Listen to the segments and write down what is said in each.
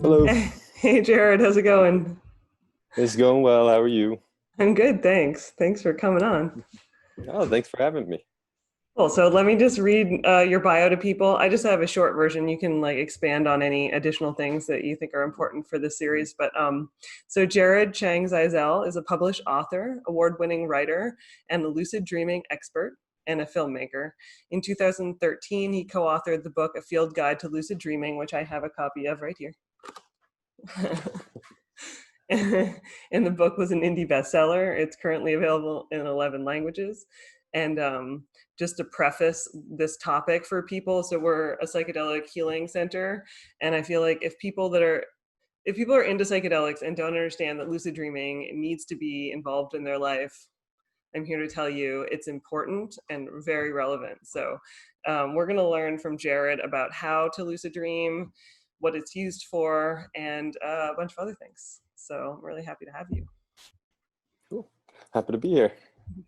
Hello, Hey Jared, how's it going? it's going well. How are you? I'm good, thanks. Thanks for coming on. Oh, thanks for having me. Cool. So let me just read your bio to people. I just have a short version. You can like expand on any additional things that you think are important for this series. So Jared Chiang-Zeizel is a published author, award-winning writer, and a lucid dreaming expert and a filmmaker. In 2013, he co-authored the book A Field Guide to Lucid Dreaming, which I have a copy of right here. And the book was an indie bestseller. It's currently available in 11 languages. And just to preface this topic for people, so we're a psychedelic healing center, and I feel like if people are into psychedelics and don't understand that lucid dreaming needs to be involved in their life, I'm here to tell you it's important and very relevant. So we're going to learn from Jared about how to lucid dream, what it's used for, and a bunch of other things. So I'm really happy to have you. Cool. Happy to be here.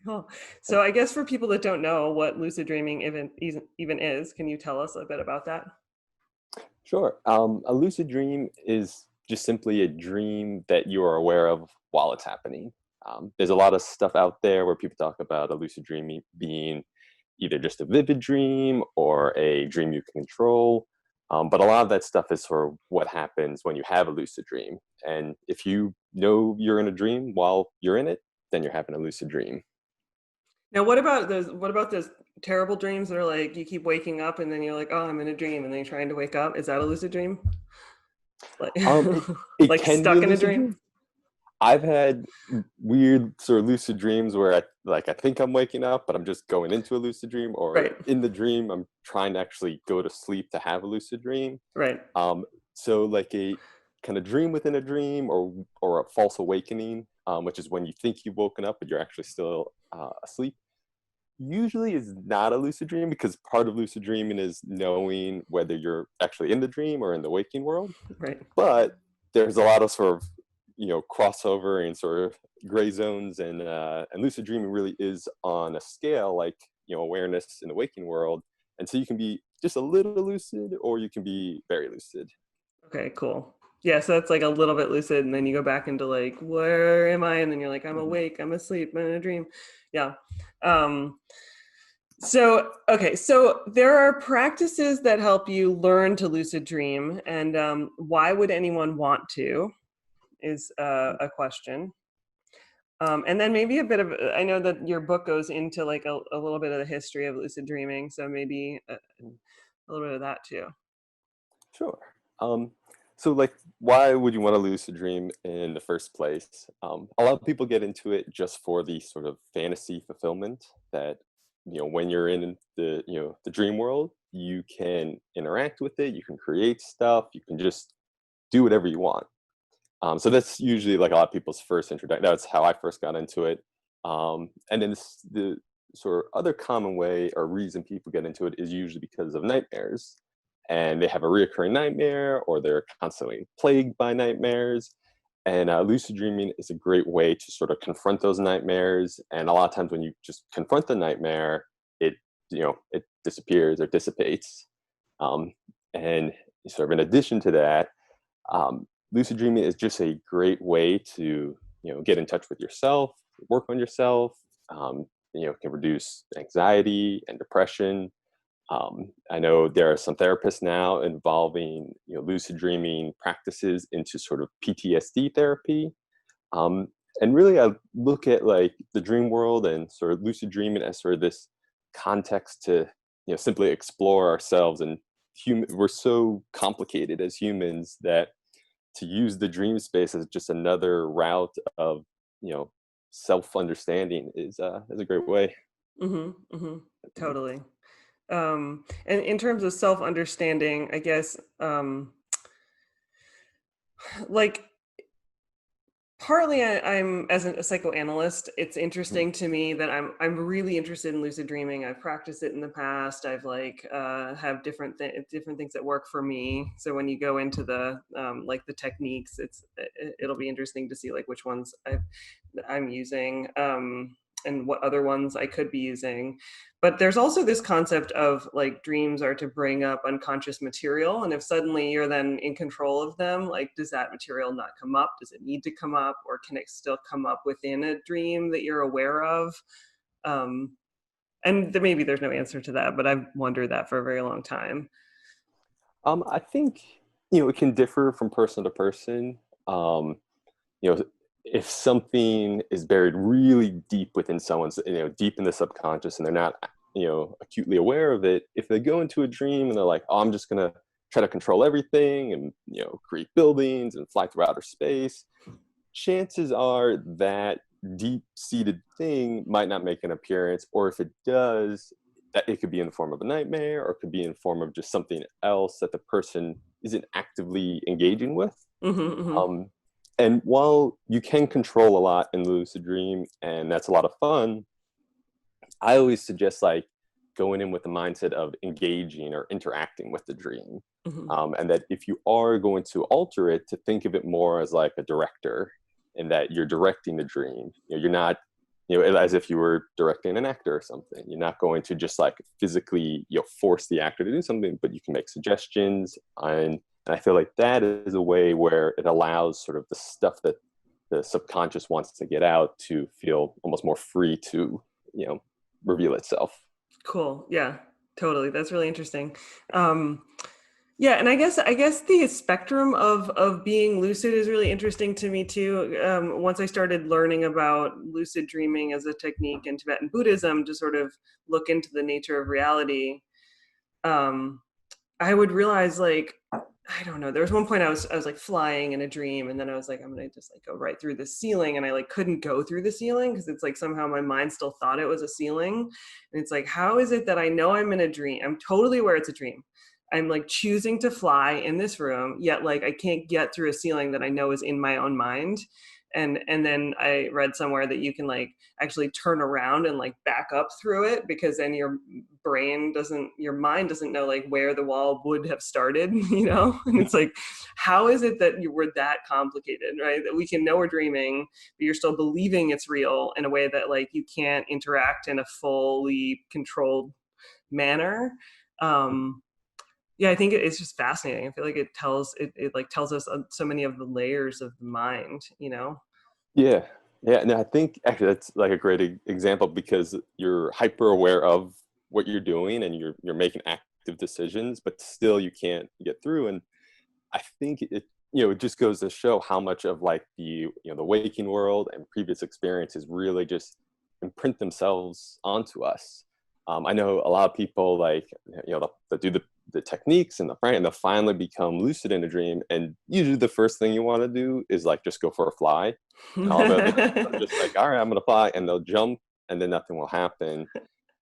Cool. So I guess for people that don't know what lucid dreaming even is, can you tell us a bit about that? Sure. A lucid dream is just simply a dream that you are aware of while it's happening. There's a lot of stuff out there where people talk about a lucid dream being either just a vivid dream or a dream you can control. But a lot of that stuff is sort of what happens when you have a lucid dream. And if you know you're in a dream while you're in it, then you're having a lucid dream. Now, what about those terrible dreams that are like you keep waking up and then you're like, oh, I'm in a dream, and then you're trying to wake up? Is that a lucid dream? Like, It, it like can be a stuck in a lucid dream? dream. I've had weird sort of lucid dreams where I think I'm waking up, but I'm just going into a lucid dream, or Right, in the dream I'm trying to actually go to sleep to have a lucid dream. right. So like a kind of dream within a dream, or a false awakening, which is when you think you've woken up but you're actually still asleep. Usually is not a lucid dream because part of lucid dreaming is knowing whether you're actually in the dream or in the waking world. Right. But there's a lot of sort of crossover and sort of gray zones, and lucid dreaming really is on a scale like awareness in the waking world, and so you can be just a little lucid or you can be very lucid. Okay, cool. Yeah, so that's like a little bit lucid, and then you go back into like, where am I? And then you're like, I'm Mhm. awake, I'm asleep, I'm in a dream. Yeah. Um, so there are practices that help you learn to lucid dream, and why would anyone want to is a question. And then maybe a bit of, I know that your book goes into like a little bit of the history of lucid dreaming, so maybe a little bit of that too. Sure. Um, so, like, why would you want to lucid dream in the first place? A lot of people get into it just for the sort of fantasy fulfillment that, when you're in the dream world, you can interact with it, you can create stuff, you can just do whatever you want. So that's usually like a lot of people's first introduction. That's how I first got into it. And then the sort of other common way or reason people get into it is usually because of nightmares, and they have a reoccurring nightmare or they're constantly plagued by nightmares. And lucid dreaming is a great way to sort of confront those nightmares. And a lot of times when you just confront the nightmare, it it disappears or dissipates. And sort of in addition to that, lucid dreaming is just a great way to get in touch with yourself, work on yourself. Can reduce anxiety and depression. I know there are some therapists now involving lucid dreaming practices into sort of PTSD therapy. Um, and really, I look at like the dream world and sort of lucid dreaming as sort of this context to simply explore ourselves. And we're so complicated as humans that to use the dream space as just another route of you know self understanding is a great way. Mm-hmm, mm-hmm, totally. And in terms of self-understanding, I guess, like partly I'm as a psychoanalyst, it's Mhm. interesting to me that I'm really interested in lucid dreaming. I've practiced it in the past. I've like have different things that work for me. So when you go into the like the techniques, it'll be interesting to see like which ones I'm using. and what other ones I could be using. But there's also this concept of like dreams are to bring up unconscious material. And if suddenly you're then in control of them, like, does that material not come up? Does it need to come up? Or can it still come up within a dream that you're aware of? Um, and maybe there's no answer to that, but I've wondered that for a very long time. I think, it can differ from person to person. Um, you know, if something is buried really deep within someone's, deep in the subconscious and they're not, acutely aware of it, if they go into a dream and they're like, oh, I'm just going to try to control everything and, create buildings and fly through outer space, chances are that deep-seated thing might not make an appearance, or if it does, that it could be in the form of a nightmare, or it could be in the form of just something else that the person isn't actively engaging with. Hmm, hmm. Um, and while you can control a lot in lucid dream, and that's a lot of fun, I always suggest like going in with the mindset of engaging or interacting with the dream. Hmm. And that if you are going to alter it, to think of it more as like a director, and that you're directing the dream. You're not, as if you were directing an actor or something. You're not going to just like physically, force the actor to do something, but you can make suggestions. And I feel like that is a way where it allows sort of the stuff that the subconscious wants to get out to feel almost more free to, reveal itself. Cool. Yeah, totally. That's really interesting. Um, yeah, and I guess the spectrum of being lucid is really interesting to me too. Once I started learning about lucid dreaming as a technique in Tibetan Buddhism to sort of look into the nature of reality, um, I would realize like, I don't know, there was one point I was like flying in a dream, and then I was like, I'm gonna just like go right through the ceiling, and I like couldn't go through the ceiling because it's like somehow my mind still thought it was a ceiling. And it's like, how is it that I know I'm in a dream? I'm totally aware it's a dream. I'm like choosing to fly in this room, yet like I can't get through a ceiling that I know is in my own mind. And then I read somewhere that you can like actually turn around and like back up through it, because then your mind doesn't know like where the wall would have started, and it's like, how is it that we're that complicated, right? That we can know we're dreaming, but you're still believing it's real in a way that like you can't interact in a fully controlled manner. um yeah, I think it's just fascinating. I feel like it like tells us so many of the layers of the mind. Yeah. Yeah. And I think actually that's like a great example, because you're hyper aware of what you're doing and you're making active decisions, but still you can't get through. And I think it just goes to show how much of like the waking world and previous experiences really just imprint themselves onto us. I know a lot of people like, they'll do the techniques and they'll finally become lucid in a dream. And usually the first thing you want to do is like just go for a fly. And all of it, they're just like, all right, I'm going to fly. And they'll jump and then nothing will happen.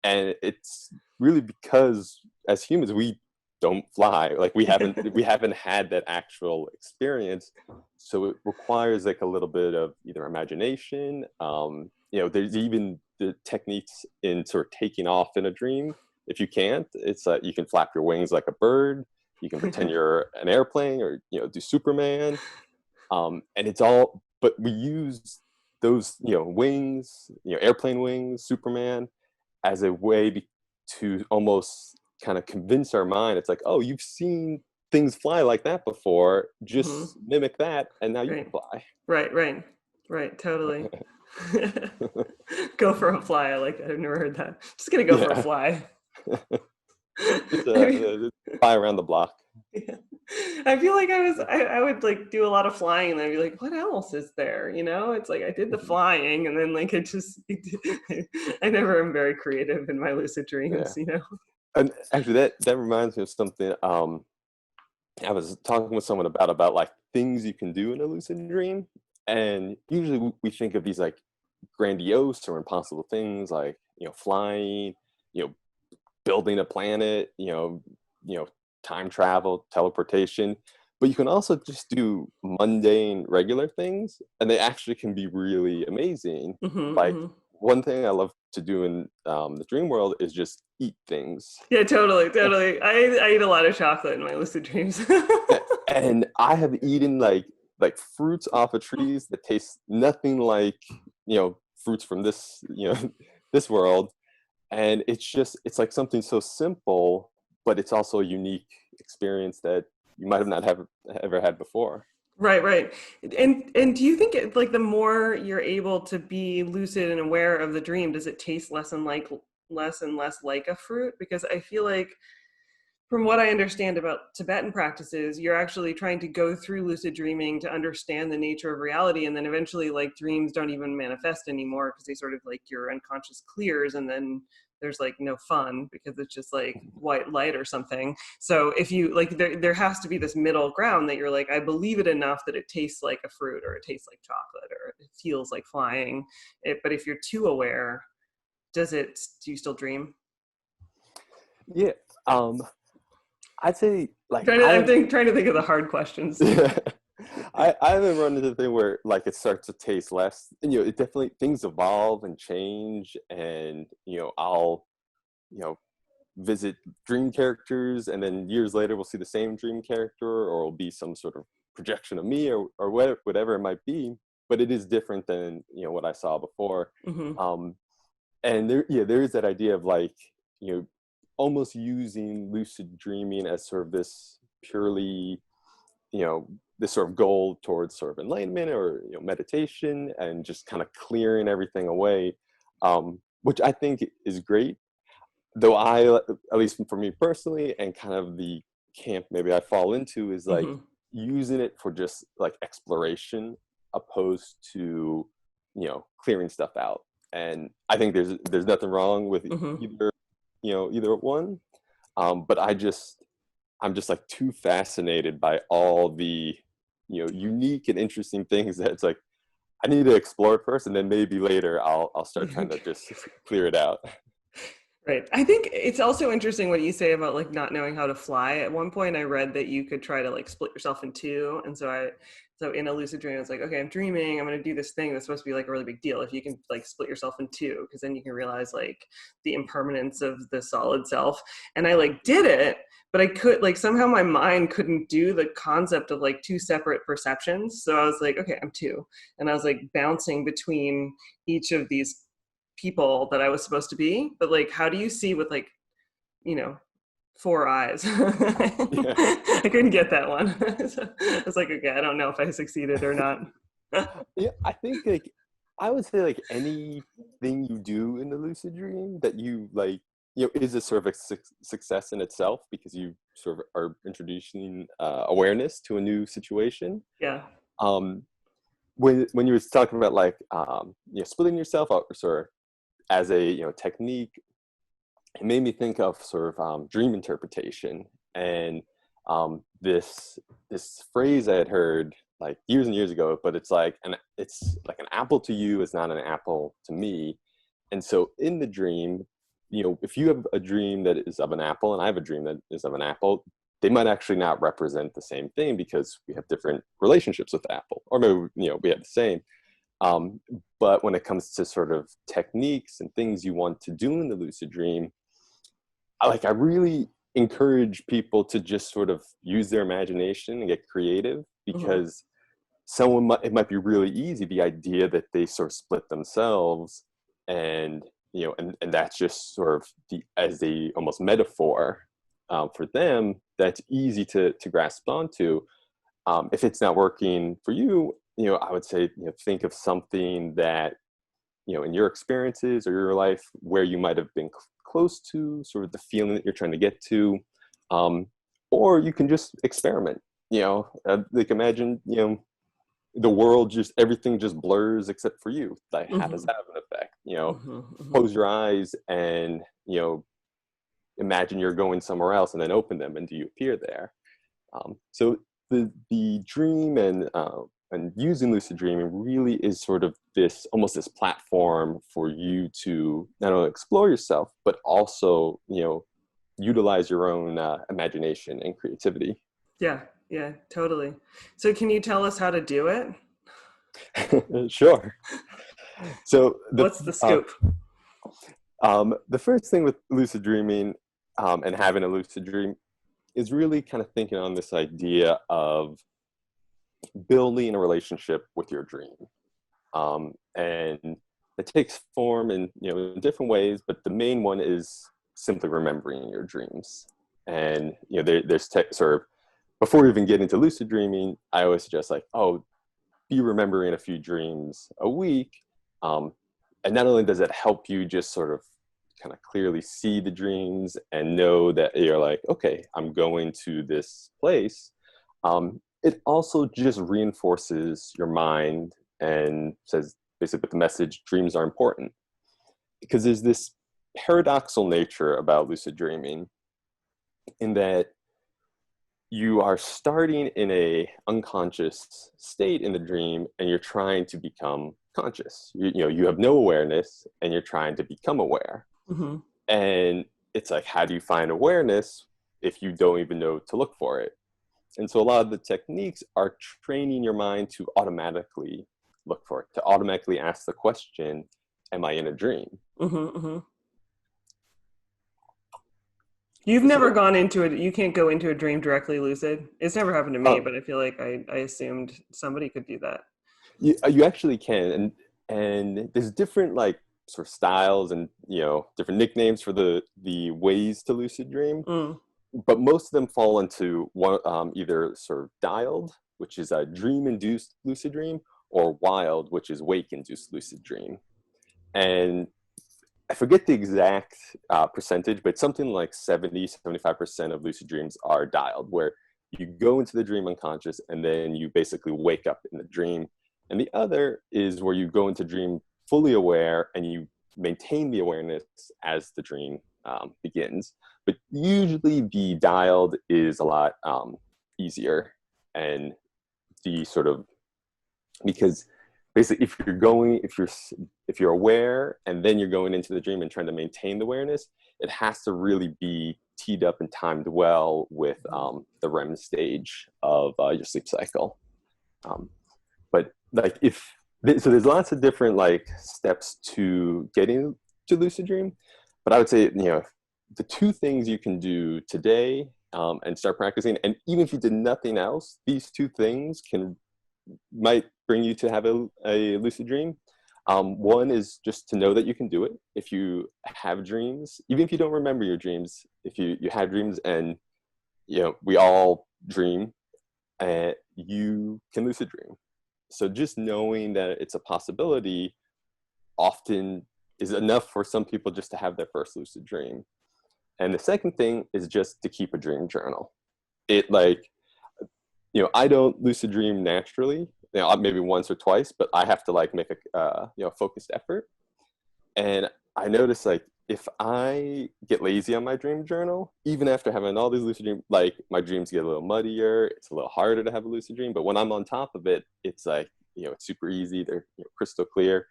And it's really because as humans, we don't fly. Like we haven't had that actual experience. So it requires like a little bit of either imagination. There's even the techniques in sort of taking off in a dream. If you can't, it's you can flap your wings like a bird. You can pretend you're an airplane, or do Superman. And it's all, but we use those wings, airplane wings, Superman, as a way to almost kind of convince our mind. It's like, oh, you've seen things fly like that before, Hmm. just mimic that and now you can Right, fly. right, totally. Go for a fly. I like that. I've never heard that. Just gonna go for a Yeah. fly. Just I mean, fly around the block. yeah. I feel like I would like do a lot of flying, and then I'd be like, what else is there? It's like I did the flying, and then like I never am very creative in my lucid Yeah. dreams. And actually that reminds me of something. I was talking with someone about like things you can do in a lucid dream. And usually we think of these like grandiose or impossible things, like flying, you know building a planet, you know time travel, teleportation. But you can also just do mundane regular things, and they actually can be really amazing. Hmm, Like hmm. one thing I love to do in the dream world is just eat things. Yeah, totally, totally. I eat a lot of chocolate in my lucid dreams. And I have eaten like fruits off of trees that taste nothing like fruits from this, this world. And it's like something so simple, but it's also a unique experience that you might have not have ever had before. Right, right. And do you think like the more you're able to be lucid and aware of the dream, does it taste less and less like a fruit? Because I feel like from what I understand about Tibetan practices, you're actually trying to go through lucid dreaming to understand the nature of reality. And then eventually like dreams don't even manifest anymore because they sort of like your unconscious clears, and then there's like no fun because it's just like white light or something. So if you like, there has to be this middle ground that you're like, I believe it enough that it tastes like a fruit, or it tastes like chocolate, or it feels like flying. But if you're too aware, do you still dream? Yeah. I'd say like Trying to think of the hard questions. yeah, I haven't run into the thing where like it starts to taste less. And, it definitely things evolve and change, and I'll visit dream characters, and then years later we'll see the same dream character, or it'll be some sort of projection of me, or whatever it might be. But it is different than what I saw before. Hmm. Um, and there is that idea of like almost using lucid dreaming as sort of this purely this sort of goal towards sort of enlightenment, or meditation, and just kind of clearing everything away, which I think is great. Though at least for me personally, and kind of the camp maybe I fall into, is like Hmm. using it for just like exploration, opposed to clearing stuff out. And I think there's nothing wrong with Hmm. either one. But I'm just like too fascinated by all the unique and interesting things that it's like I need to explore it first, and then maybe later I'll start trying to just clear it out. Right. I think it's also interesting what you say about like not knowing how to fly. At one point I read that you could try to like split yourself in two. And so in a lucid dream, I was like, okay, I'm dreaming, I'm going to do this thing that's supposed to be like a really big deal. If you can like split yourself in two, because then you can realize like the impermanence of the solid self. And I like did it, but I could like somehow my mind couldn't do the concept of like two separate perceptions. So I was like, okay, I'm two. And I was like bouncing between each of these people that I was supposed to be. But like, how do you see with like, you know, four eyes? Yeah. I couldn't get that one. So I was like, okay, I don't know if I succeeded or not. Yeah, I think like I would say like anything you do in the lucid dream that you like, is a sort of a success in itself, because you sort of are introducing awareness to a new situation. Yeah. Um, when you were talking about like splitting yourself up sort of as a technique, it made me think of sort of dream interpretation, and this phrase I had heard like years and years ago, but it's like an apple to you is not an apple to me. And so in the dream, if you have a dream that is of an apple and I have a dream that is of an apple, they might actually not represent the same thing, because we have different relationships with the apple, or maybe we have the same. um, but when it comes to sort of techniques and things you want to do in the lucid dream, I really encourage people to just sort of use their imagination and get creative, Hmm. because it might be really easy, the idea that they sort of split themselves, and and that's just sort of as the almost metaphor for them, that's easy to grasp onto. If it's not working for you, I would say think of something that in your experiences or your life where you might have been close to sort of the feeling that you're trying to get to, um, or you can just experiment. Like imagine the world, just everything just blurs except for you. Like, how does Hmm. that have an effect? Hmm. Hmm. Close your eyes and imagine you're going somewhere else, and then open them, and do you appear there? So the dream and using lucid dreaming really is sort of this almost this platform for you to not only explore yourself, but also utilize your own imagination and creativity. Yeah. Yeah. Totally. So can you tell us how to do it? Sure. So What's the scoop? the first thing with lucid dreaming, and having a lucid dream, is really kind of thinking on this idea of building a relationship with your dream. And that takes form in, in different ways, but the main one is simply remembering your dreams. And there's sort of, before we even get into lucid dreaming, I always suggest like, oh, be remembering a few dreams a week. And not only does it help you just sort of kind of clearly see the dreams and know that you're like, okay, I'm going to this place. It also just reinforces your mind and says basically with the message, dreams are important. Because there's this paradoxical nature about lucid dreaming in that you are starting in a unconscious state in the dream and you're trying to become conscious. You have no awareness and you're trying to become aware. Mm-hmm. And it's like, how do you find awareness if you don't even know to look for it? And so a lot of the techniques are training your mind to automatically look for it, to automatically ask the question, am I in a dream? Mm-hmm, mm-hmm. You've never gone into it. You can't go into a dream directly lucid. It's never happened to me, but I feel like I assumed somebody could do that. You actually can. And there's different like sort of styles and, different nicknames for the ways to lucid dream. Mm. But most of them fall into one, either sort of dialed, which is a dream-induced lucid dream, or wild, which is wake-induced lucid dream. And I forget the exact percentage, but something like 70-75% of lucid dreams are dialed, where you go into the dream unconscious and then you basically wake up in the dream. And the other is where you go into dream fully aware and you maintain the awareness as the dream begins. But usually the dialed is a lot easier, and the sort of, because basically if you're aware and then you're going into the dream and trying to maintain the awareness, it has to really be teed up and timed well with the REM stage of your sleep cycle. But like so there's lots of different like steps to getting to lucid dream, but I would say, the two things you can do today and start practicing, and even if you did nothing else, these two things might bring you to have a lucid dream. One is just to know that you can do it. If you have dreams, even if you don't remember your dreams, if you have dreams, and we all dream, you can lucid dream. So just knowing that it's a possibility often is enough for some people just to have their first lucid dream. And the second thing is just to keep a dream journal. It like, I don't lucid dream naturally, maybe once or twice, but I have to like make a focused effort. And I notice like if I get lazy on my dream journal, even after having all these lucid dreams, like my dreams get a little muddier. It's a little harder to have a lucid dream. But when I'm on top of it, it's like, it's super easy. They're crystal clear.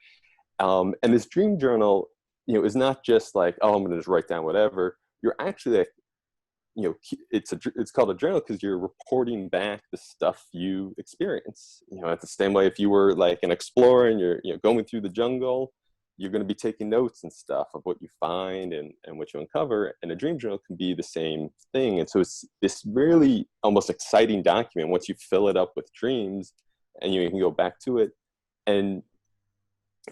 And this dream journal, is not just like, oh, I'm going to just write down whatever. You're actually like, it's called a journal because you're reporting back the stuff you experience. At the same way, if you were like an explorer and you're going through the jungle, you're going to be taking notes and stuff of what you find and what you uncover. And a dream journal can be the same thing. And so it's this really almost exciting document once you fill it up with dreams, and you can go back to it. And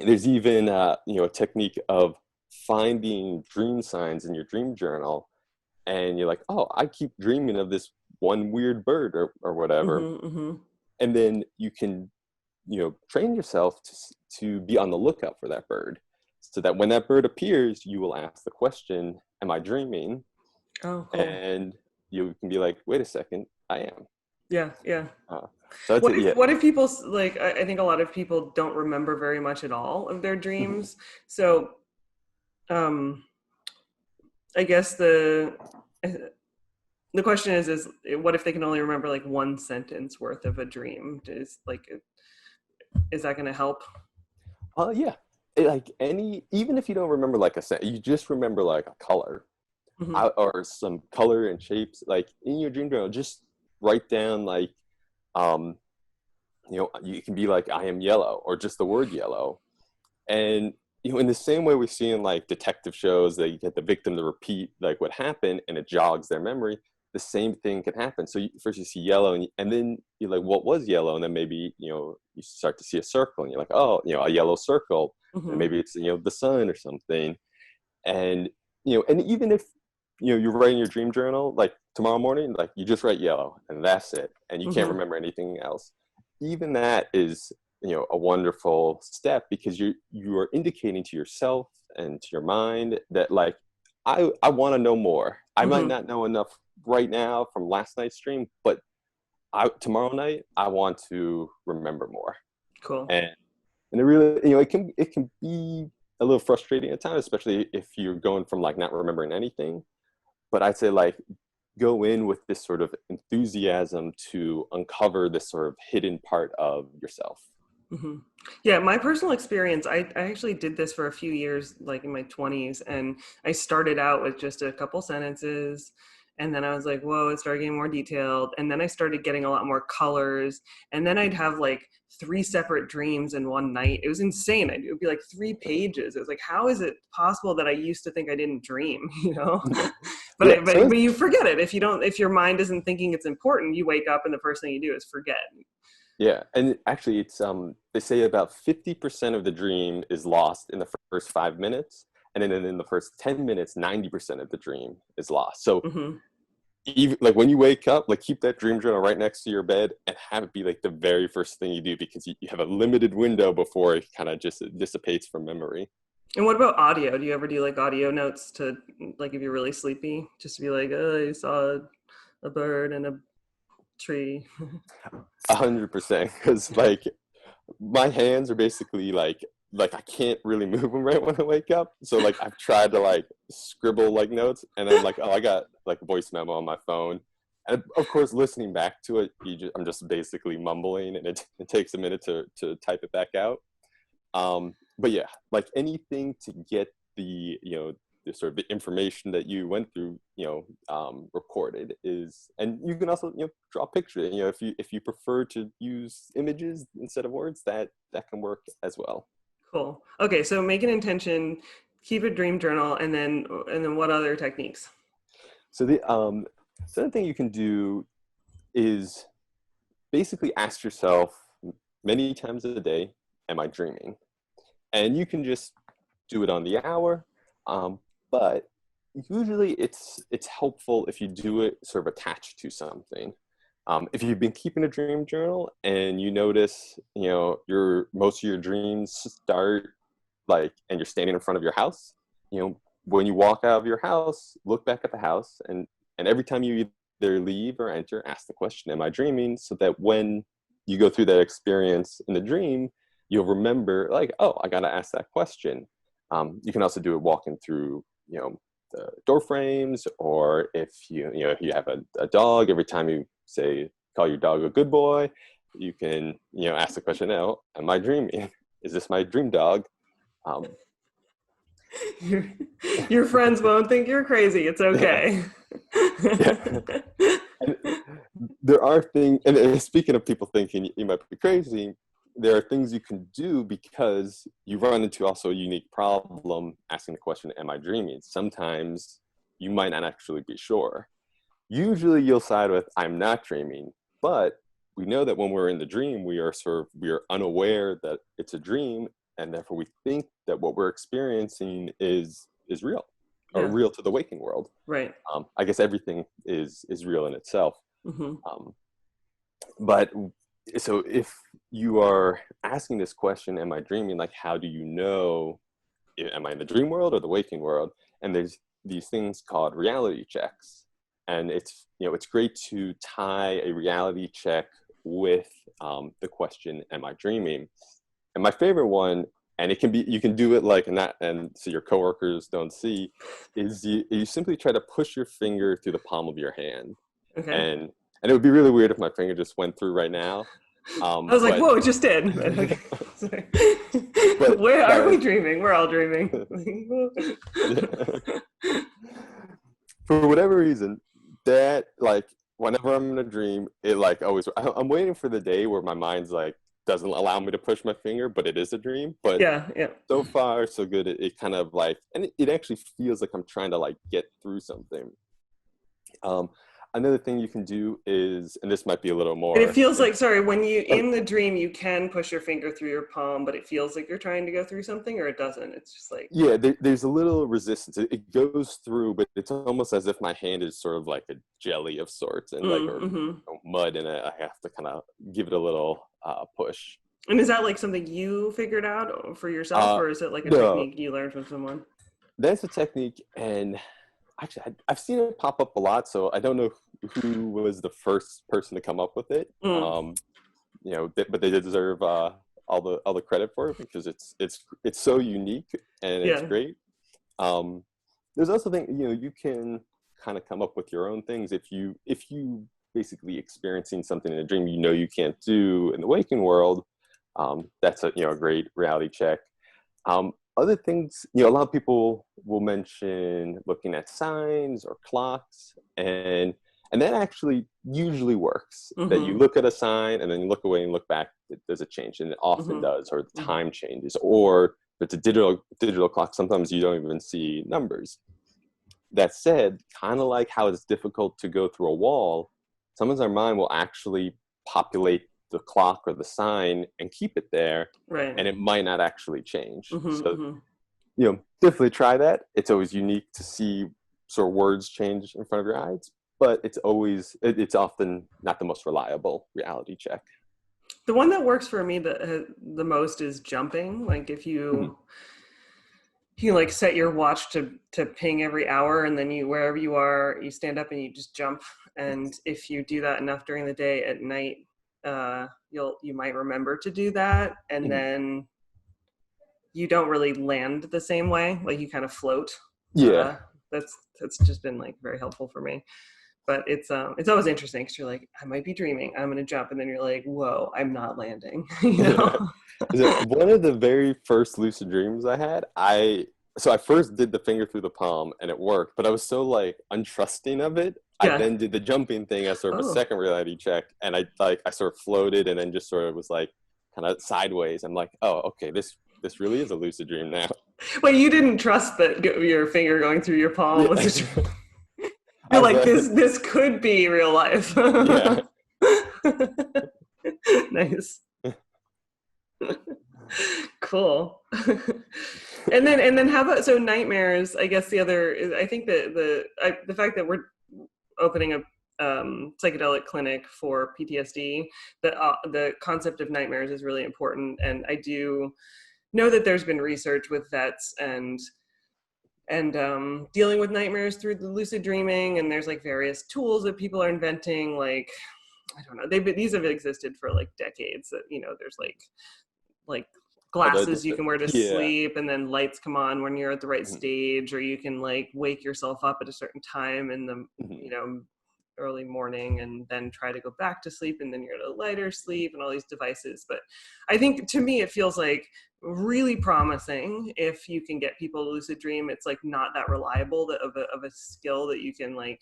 there's even a technique of finding dream signs in your dream journal, and you're like, oh, I keep dreaming of this one weird bird or whatever. Mm-hmm, mm-hmm. And then you can train yourself to be on the lookout for that bird, so that when that bird appears, you will ask the question, am I dreaming? Oh, cool. And you can be like, wait a second, I am. Yeah. So what if people, like, I think a lot of people don't remember very much at all of their dreams. So I guess the question is what if they can only remember like one sentence worth of a dream? Is that going to help? Yeah. Even if you don't remember like a sentence, you just remember like a color, Mm-hmm. or some color and shapes, like in your dream journal, just write down like, you can be like, I am yellow, or just the word yellow. And, in the same way we see in like detective shows that you get the victim to repeat like what happened and it jogs their memory, the same thing can happen. So first you see yellow, and then you're like, what was yellow? And then maybe, you start to see a circle, and you're like, oh, a yellow circle, and Mhm. maybe it's, the sun or something. And, and even if, you're writing your dream journal, like tomorrow morning, like you just write yellow and that's it. And you can't Mhm. remember anything else. Even that is, a wonderful step, because you are indicating to yourself and to your mind that, like, I want to know more. I might Mhm. not know enough right now from last night's stream, but tomorrow night I want to remember more. Cool. And it really, it can be a little frustrating at times, especially if you're going from like not remembering anything. But I'd say, like, go in with this sort of enthusiasm to uncover this sort of hidden part of yourself. Hmm. Yeah, my personal experience, I actually did this for a few years, like in my 20s, and I started out with just a couple sentences, and then I was like, whoa, it started getting more detailed, and then I started getting a lot more colors, and then I'd have like 3 separate dreams in one night. It was insane. It would be like 3 pages. It was like, how is it possible that I used to think I didn't dream, But Yeah, but you forget it if your mind isn't thinking it's important. You wake up and the first thing you do is forget. yeah, and actually, it's they say about 50% of the dream is lost in the first 5 minutes, and then in the first 10 minutes, 90% of the dream is lost. So Hmm. even like when you wake up, like keep that dream journal right next to your bed and have it be like the very first thing you do, because you have a limited window before it kind of just dissipates from memory. And what about audio? Do you ever do like audio notes to, like, if you're really sleepy, just to be like, oh, I saw a bird and a tree? 100%, because like my hands are basically like I can't really move them right when I wake up. So like I've tried to like scribble like notes, and I'm like, oh, I got like a voice memo on my phone. And of course, listening back to it, I'm just basically mumbling, and it takes a minute to type it back out. But yeah, like anything to get the, the sort of the information that you went through, recorded is, and you can also, draw pictures. If you prefer to use images instead of words, that can work as well. Cool. Okay, so make an intention, keep a dream journal, and then what other techniques? So the other thing you can do is basically ask yourself many times a day, am I dreaming? And you can just do it on the hour, um, but usually it's helpful if you do it sort of attached to something. If you've been keeping a dream journal and you notice, your most of your dreams start like, and you're standing in front of your house, when you walk out of your house, look back at the house, and every time you either leave or enter, ask the question, am I dreaming? So that when you go through that experience in the dream, you'll remember, like, oh, I got to ask that question. You can also do it walking through, the door frames, or if if you have a dog, every time you say, call your dog a good boy, you can, ask the question, oh, am I dreaming? Is this my dream dog? Um, your, your friends won't think you're crazy. It's yeah, okay. yeah. And there are things, and speaking of people thinking you might be crazy, there are things you can do, because you run into also a unique problem asking the question, am I dreaming? Sometimes you might not actually be sure. Usually you'll side with, I'm not dreaming, but we know that when we're in the dream, we are unaware that it's a dream, and therefore we think that what we're experiencing is real, or Yeah, real to the waking world. right. I guess everything is real in itself. Hmm. Um, but so if you are asking this question, am I dreaming? Like, how do you know, am I in the dream world or the waking world? And there's these things called reality checks. And it's great to tie a reality check with the question, am I dreaming? And my favorite one, and it can be, you can do it like, and so your coworkers don't see, is you simply try to push your finger through the palm of your hand. Okay. And it would be really weird if my finger just went through right now. I was like, But whoa, it just did. Okay. Sorry. but Where are we no, dreaming? We're all dreaming. for whatever reason, that, like, whenever I'm in a dream, it like always, I'm waiting for the day where my mind's like doesn't allow me to push my finger, but it is a dream. But Yeah, yeah. so far so good. It kind of like, and it actually feels like I'm trying to like get through something. Um, Another thing you can do is, and this might be a little And it more, feels like, sorry, when you, in the dream, you can push your finger through your palm, but it feels like you're trying to go through something, or it doesn't. It's just like, yeah, there's a little resistance. It goes through, but it's almost as if my hand is sort of like a jelly of sorts, and like, or mm-hmm. mud, and I have to kind of give it a little push. And is that like something you figured out for yourself, Uh, or is it like a no, technique you learned from someone? that's a technique, and actually, I've seen it pop up a lot, so I don't know who was the first person to come up with it. Mm, But they deserve all the credit for it because it's so unique and it's yeah. great. Um, there's also thing you can kind of come up with your own things if you basically experiencing something in a dream you can't do in the waking world. That's a great reality check. Other things, a lot of people will mention looking at signs or clocks, and that actually usually works. That you Mm-hmm. look at a sign and then you look away and look back, there's a change, and it often Mm-hmm. does, or the Mm-hmm. time changes, or if it's a digital clock, sometimes you don't even see numbers. That said, kind of like how it's difficult to go through a wall, sometimes our mind will actually populate the clock or the sign and keep it there, Right. and it might not actually change. Mm-hmm. So, Mm-hmm. definitely try that. It's always unique to see sort of words change in front of your eyes, but it's often not the most reliable reality check. The one that works for me the most is jumping. Like if Mhm. you like set your watch to ping every hour, and then you, wherever you are, you stand up and you just jump. And if you do that enough during the day, at night, you might remember to do that, and Mhm. then you don't really land the same way. Like you kind of float. Yeah. Uh, that's just been like very helpful for me. But it's always interesting because you're like, I might be dreaming, I'm gonna jump, and then you're like, whoa, I'm not landing. you Yeah. know? So one of the very first lucid dreams I had, I first did the finger through the palm and it worked, but I was so like untrusting of it. I Yeah. then did the jumping thing as sort of a Oh, second reality check, and I sort of floated and then just sort of was like kind of sideways. I'm like, oh, okay, this really is a lucid dream now. wait, you didn't trust that your finger going through your palm was Yeah. a dream. I You're was like, like, this could be real life. yeah. Nice. Cool. And then how about, so nightmares? I guess the other is, I think that the fact that we're opening a psychedelic clinic for PTSD, the concept of nightmares is really important. And I do know that there's been research with vets and dealing with nightmares through the lucid dreaming, and there's like various tools that people are inventing. Like, I don't know, these have existed for like decades. That there's like Oh, glasses you can wear to yeah. sleep, and then lights come on when you're at the right Mhm. stage, or you can like wake yourself up at a certain time in the Mhm. early morning, and then try to go back to sleep, and then you're at a lighter sleep, and all these devices. But I think, to me, it feels like really promising if you can get people to lucid dream. It's like not that reliable of a skill that you can like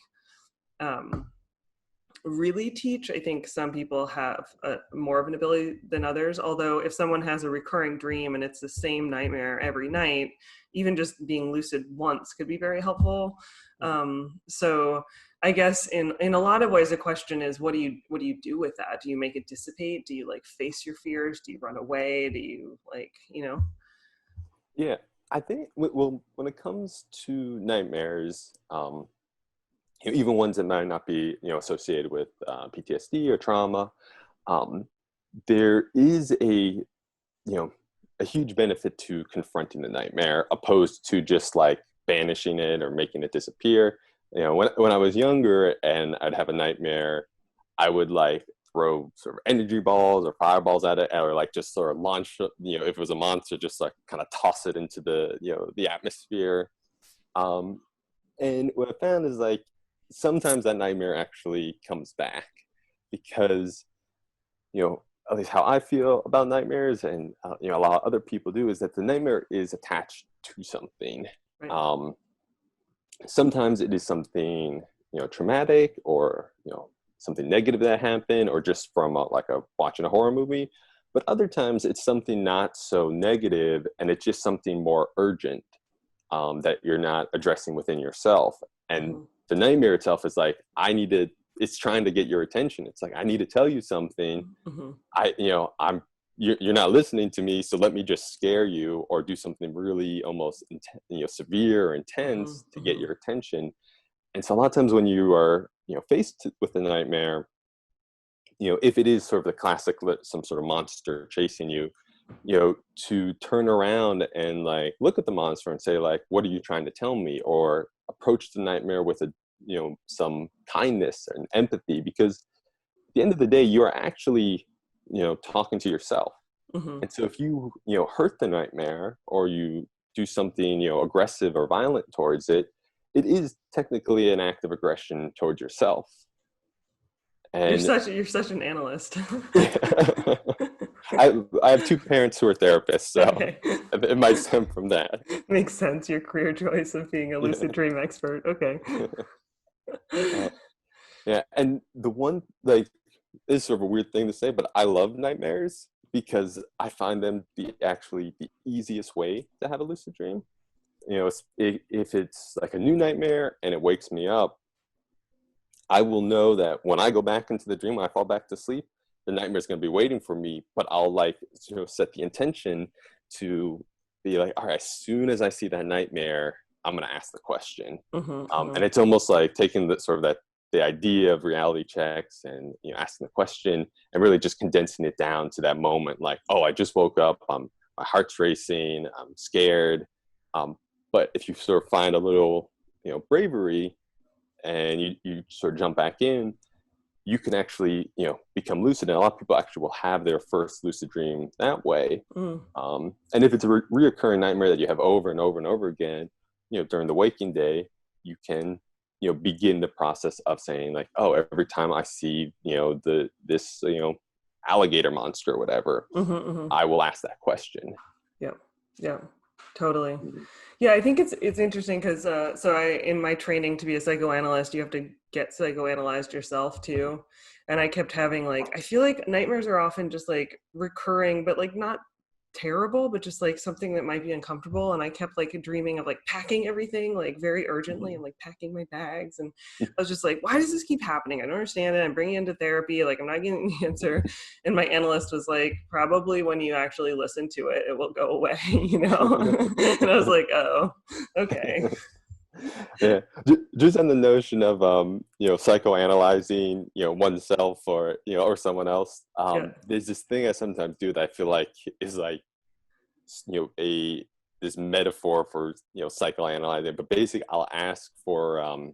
um really teach. I think some people have more of an ability than others. Although if someone has a recurring dream and it's the same nightmare every night, even just being lucid once could be very helpful. Mhm. So I guess in a lot of ways, the question is, what do you do with that? Do you make it dissipate? Do you like face your fears? Do you run away? Do you like? Yeah. I think well, when it comes to nightmares, even ones that might not be associated with PTSD or trauma, um, there is a huge benefit to confronting the nightmare opposed to just like banishing it or making it disappear. When I was younger and I'd have a nightmare, I would like throw sort of energy balls or fireballs at it, or like just sort of launch, if it was a monster, just like kind of toss it into the atmosphere. Um, and what I found is like sometimes that nightmare actually comes back because, at least how I feel about nightmares, and a lot of other people do, is that the nightmare is attached to something. Right. Um, Sometimes it is something traumatic, or something negative that happened, or just from like a watching a horror movie. But other times it's something not so negative, and it's just something more urgent that you're not addressing within yourself. And Mm-hmm. the nightmare itself is like, I need to it's trying to get your attention. It's like, I need to tell you something. Mm-hmm. You're not listening to me, so let me just scare you or do something really almost severe or Mm-hmm. intense to get Mm-hmm. your attention. And so a lot of times when you are faced with a nightmare, if it is sort of the classic, some sort of monster chasing you, to turn around and like look at the monster and say like, what are you trying to tell me? Or approach the nightmare with some kindness and empathy, because at the end of the day, you are actually talking to yourself. Mm-hmm. And so if you hurt the nightmare, or you do something aggressive or violent towards it, it is technically an act of aggression towards yourself. And You're such an analyst. I have two parents who are therapists, so Okay. it might stem from that. Makes sense, your career choice of being a lucid dream expert. Okay. uh, yeah, and the one, like, this is sort of a weird thing to say, but I love nightmares because I find them actually the easiest way to have a lucid dream. If it's like a new nightmare and it wakes me up, I will know that when I go back into the dream, when I fall back to sleep, the nightmare is going to be waiting for me. But I'll set the intention to be like, all right, as soon as I see that nightmare, I'm going to ask the question. Mm-hmm, And mm-hmm. it's almost like taking the idea of reality checks and asking the question and really just condensing it down to that moment. Like, oh, I just woke up. My heart's racing. I'm scared. But if you sort of find a little bravery, and you sort of jump back in, you can actually become lucid. And a lot of people actually will have their first lucid dream that way. Mm. And if it's a reoccurring nightmare that you have over and over and over again, during the waking day, you can begin the process of saying like, oh, every time I see this alligator monster or whatever, Mm-hmm, mm-hmm. I will ask that question. Yeah, yeah, totally. Yeah, I think it's interesting because in my training to be a psychoanalyst, you have to get psychoanalyzed yourself too. And I kept having like, I feel like nightmares are often just like recurring, but like not terrible, but just like something that might be uncomfortable. And I kept like dreaming of like packing everything like very urgently and like packing my bags. And I was just like, why does this keep happening? I don't understand it. I'm bringing it into therapy. Like I'm not getting the answer. And my analyst was like, probably when you actually listen to it, it will go away, And I was like, oh, okay. Yeah, just on the notion of psychoanalyzing oneself or someone else. Yeah. There's this thing I sometimes do that I feel like is like a this metaphor for psychoanalyzing, but basically I'll ask for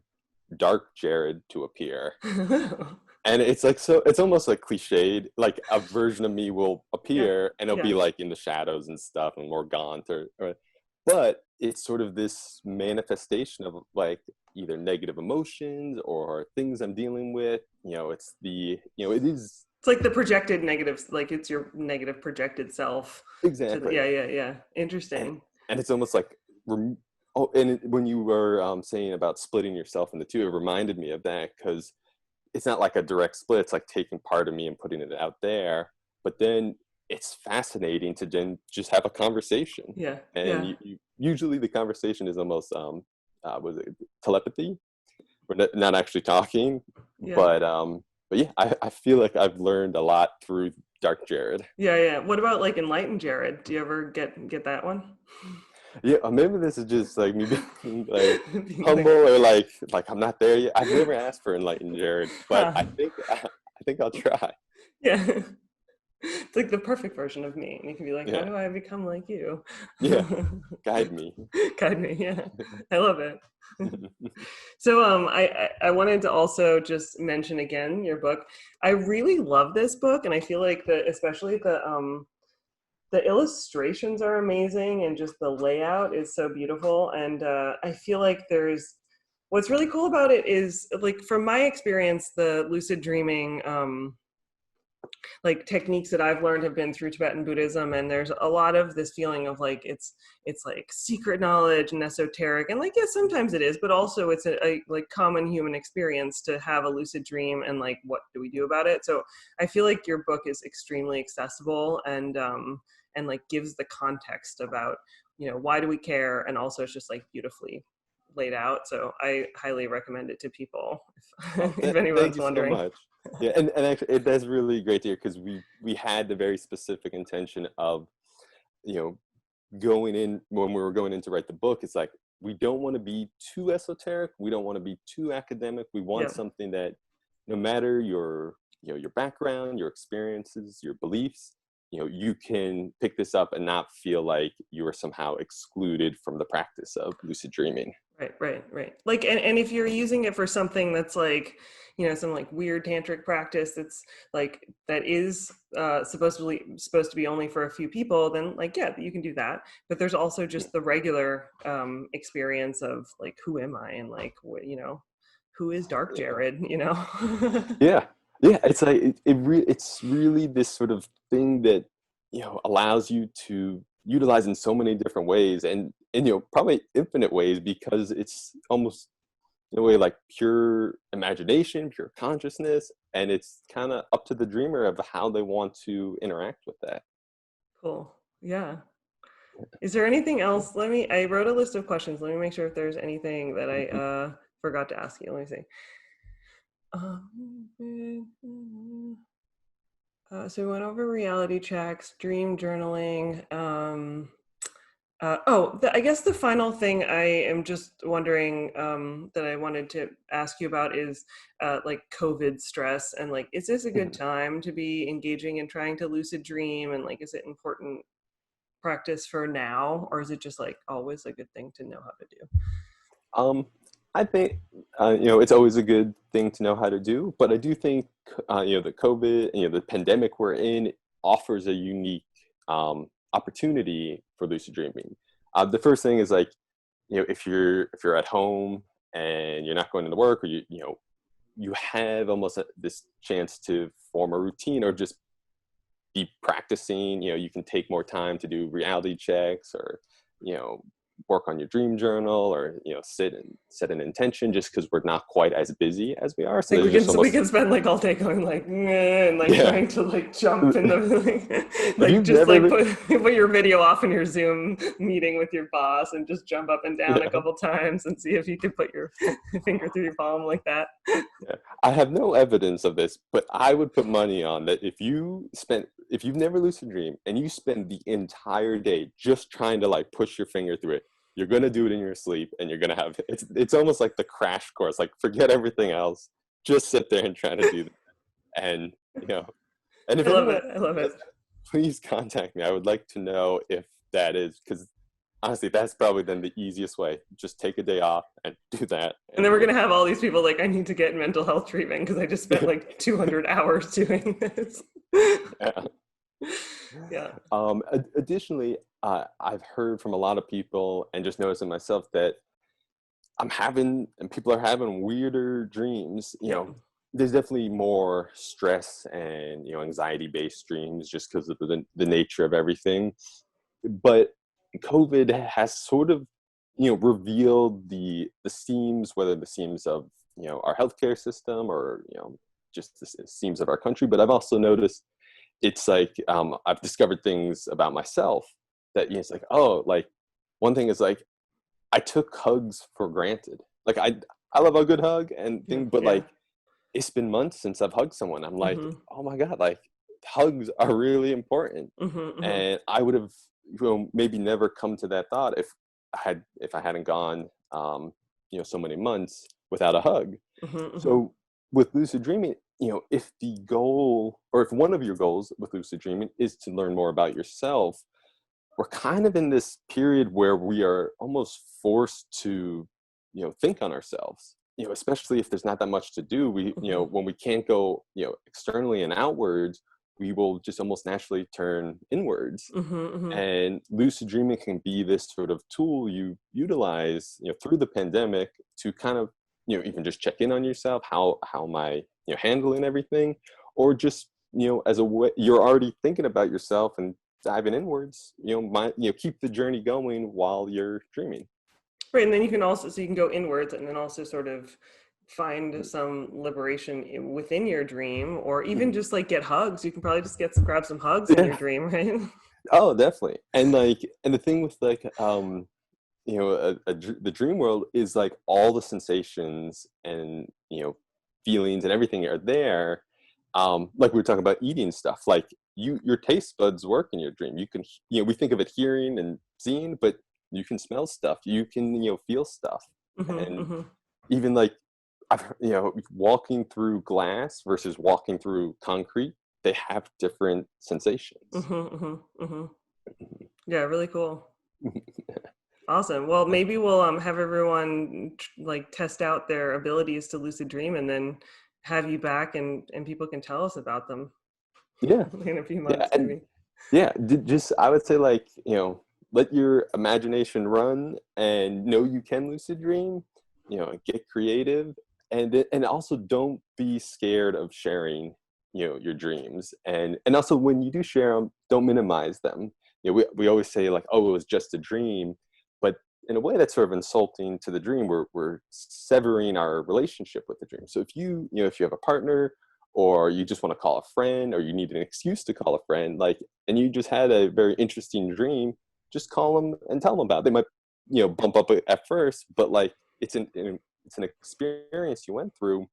dark Jared to appear. And it's like, so it's almost like cliched, like a version of me will Yeah. appear and it'll Yeah. be like in the shadows and stuff and more gaunt but it's sort of this manifestation of like either negative emotions or things I'm dealing with. It is It's like the projected negatives, like it's your negative projected self. exactly. Yeah. and, Interesting. and it's almost like when you were saying about splitting yourself into two, it reminded me of that, because it's not like a direct split. It's like taking part of me and putting it out there. But then it's fascinating to then just have a conversation. Yeah. And Yeah. usually the conversation is almost, was it telepathy? We're not actually talking, Yeah. but yeah, I feel like I've learned a lot through Dark Jared. Yeah. What about like Enlightened Jared? Do you ever get that one? Yeah, maybe this is just like me being like Being humble, like, or like I'm not there yet. I've never asked for Enlightened Jared, but huh. I think I'll try. Yeah. It's like the perfect version of me. And you can be like, how Yeah, do I become like you? yeah, guide me. Guide me. Yeah. I love it. So I wanted to also just mention again your book. I really love this book, and I feel like especially the illustrations are amazing, and just the layout is so beautiful. And I feel like what's really cool about it is, like, from my experience, the lucid dreaming like techniques that I've learned have been through Tibetan Buddhism, and there's a lot of this feeling of like it's like secret knowledge and esoteric, and like, yes, sometimes it is, but also it's a like common human experience to have a lucid dream, and like, what do we do about it? So I feel like your book is extremely accessible, and like gives the context about why do we care, and also it's just like beautifully laid out. So I highly recommend it to people Oh, if thank anyone's you so wondering. much. Yeah, and actually, that's really great to hear because we had the very specific intention of, you know, going in when we were going in to write the book. It's like we don't want to be too esoteric. We don't want to be too academic. We want Yeah. something that, no matter your, you know, your background, your experiences, your beliefs, you know, you can pick this up and not feel like you are somehow excluded from the practice of lucid dreaming. Right. Like, and if you're using it for something that's like, some like weird tantric practice that's like, that is supposed to be only for a few people, then like, yeah, you can do that. But there's also Yeah. just the regular experience of like, who am I? And like, who is Dark Yeah. Jared? Yeah, yeah. It's like it's really this sort of thing that, you know, allows you to utilize in so many different ways, and you know, probably infinite ways, because it's almost in a way like pure imagination, pure consciousness, and it's kind of up to the dreamer of how they want to interact with that. Cool. Yeah. Is there anything else? I wrote a list of questions. Let me make sure if there's anything that I Mhm. forgot to ask you. Let me see. So we went over reality checks, dream journaling. I guess the final thing I am just wondering that I wanted to ask you about is like COVID stress, and like, is this a good Mhm. time to be engaging in trying to lucid dream? And like, is it important practice for now, or is it just like always a good thing to know how to do? Um, I think, you know, it's always a good thing to know how to do, but I do think, you know, the COVID, you know, the pandemic we're in offers a unique opportunity for lucid dreaming. The first thing is like, you know, if you're at home and you're not going into work, or you know, you have almost this chance to form a routine or just be practicing. You know, you can take more time to do reality checks, or, you know, work on your dream journal, or, you know, sit and set an intention, just because we're not quite as busy as we are. So Like there's just we almost, can spend like all day going like "Meh," and like yeah. trying to like jump in the If like you've just like never, put your video off in your Zoom meeting with your boss and just jump up and down a yeah, couple times and see if you can put your finger through your palm like that. yeah. I have no evidence of this, but I would put money on that if you've never lucid dreamed and you spend the entire day just trying to like push your finger through it, you're gonna do it in your sleep, and you're gonna have it's almost like the crash course. Like, forget everything else, just sit there and try to do that. And, you know, and if I love anyone it. I love else it. does, please contact me. I would like to know if that is, because honestly, that's probably then the easiest way. Just take a day off and do that, And then and we're you gonna have all these people like, I need to get mental health treatment because I just spent know. like 200 hours doing this. Yeah. Yeah. Additionally, I've heard from a lot of people, and just noticing myself, that I'm having, and people are having, weirder dreams. You Yeah. know, there's definitely more stress and, you know, anxiety based dreams, just because of the nature of everything. But COVID has sort of, you know, revealed the seams, whether the seams of, you know, our healthcare system, or, you know, just the seams of our country. But I've also noticed it's like, I've discovered things about myself that, you know, it's like, oh, like, one thing is like, I took hugs for granted. Like, I love a good hug and Yeah. thing, but Yeah. like, it's been months since I've hugged someone. I'm like, Mm-hmm. oh my God, like, hugs are really important. Mm-hmm. Mm-hmm. And I would have, you know, maybe never come to that thought if I hadn't gone, you know, so many months without a hug. Mm-hmm. Mm-hmm. So with lucid dreaming, you know, if the goal, or if one of your goals with lucid dreaming is to learn more about yourself, we're kind of in this period where we are almost forced to, you know, think on ourselves. You know, especially if there's not that much to do. You know, Mm-hmm. when we can't go, you know, externally and outwards, we will just almost naturally turn inwards. Mm-hmm. Mm-hmm. And lucid dreaming can be this sort of tool you utilize, you know, through the pandemic, to kind of, you know, even just check in on yourself. How am I, you know, handling everything? Or just, you know, as a way, you're already thinking about yourself and diving inwards, you know, keep the journey going while you're dreaming. Right, and then you can also, so you can go inwards and then also sort of find some liberation within your dream, or even Mhm. just like get hugs. You can probably just grab some hugs in your Yeah. dream, right? Oh, definitely. And like, and the thing with like, the dream world is like all the sensations and feelings and everything are there. Like we were talking about eating stuff, like your taste buds work in your dream. You can, we think of it hearing and seeing, but you can smell stuff, you can feel stuff. Mhm, And mhm, even like walking through glass versus walking through concrete, they have different sensations. mhm, mhm, mhm. Yeah, really cool. Awesome. Well, maybe we'll have everyone like test out their abilities to lucid dream, and then have you back, and people can tell us about them Yeah, in a few yeah, months, and maybe. yeah, just I would say, like, let your imagination run and know you can lucid dream, get creative, and also don't be scared of sharing, your dreams. And also when you do share them, don't minimize them. We always say like, oh, it was just a dream, but in a way that's sort of insulting to the dream. We're severing our relationship with the dream. So if you have a partner, or you just want to call a friend, or you need an excuse to call a friend, like, and you just had a very interesting dream, just call them and tell them about it. They might, bump up at first, but like it's an experience you went through.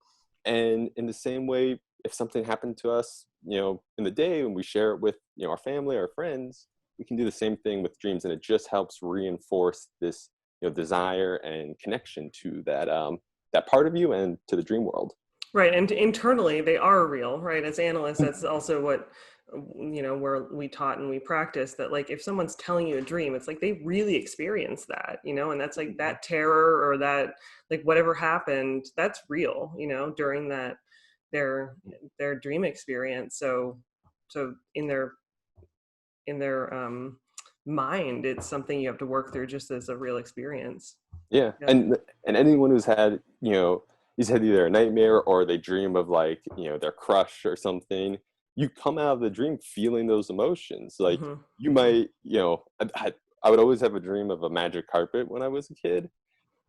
And in the same way, if something happened to us, in the day, and we share it with, our family, our friends, we can do the same thing with dreams, and it just helps reinforce this, desire and connection to that part of you and to the dream world. Right, and internally they are real, right? As analysts, that's also what where we taught and we practice that, like, if someone's telling you a dream, it's like they really experience that, and that's like that terror, or that, like, whatever happened, that's real, during that their their dream experience. So in their mind, it's something you have to work through just as a real experience. Yeah, Yeah. and anyone who's had either a nightmare or they dream of, like, their crush or something, you come out of the dream feeling those emotions. Like, Hmm. you Hmm. might, I would always have a dream of a magic carpet when I was a kid,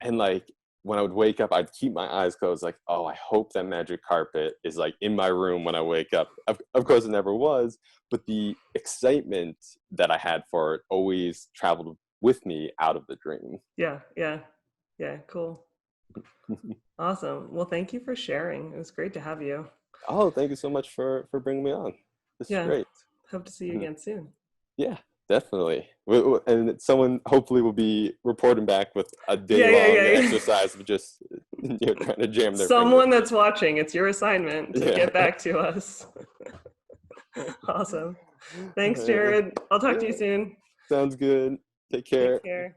and like when I would wake up, I'd keep my eyes closed, like, oh, I hope that magic carpet is like in my room when I wake up. Of course, it never was, but the excitement that I had for it always traveled with me out of the dream. Yeah, yeah, yeah, cool. Awesome. Well, thank you for sharing. It was great to have you. Oh, thank you so much for bringing me on. This is Yeah. great. Hope to see you Mhm. again soon. Yeah, definitely. And someone hopefully will be reporting back with a Yeah, yeah, day-long yeah, yeah. exercise of just trying to jam their fingers. Someone that's watching, it's your assignment to Yeah. get back to us. Awesome. Thanks, Uh, Jared. I'll talk to you yeah, soon. sounds good. Take Take care. care.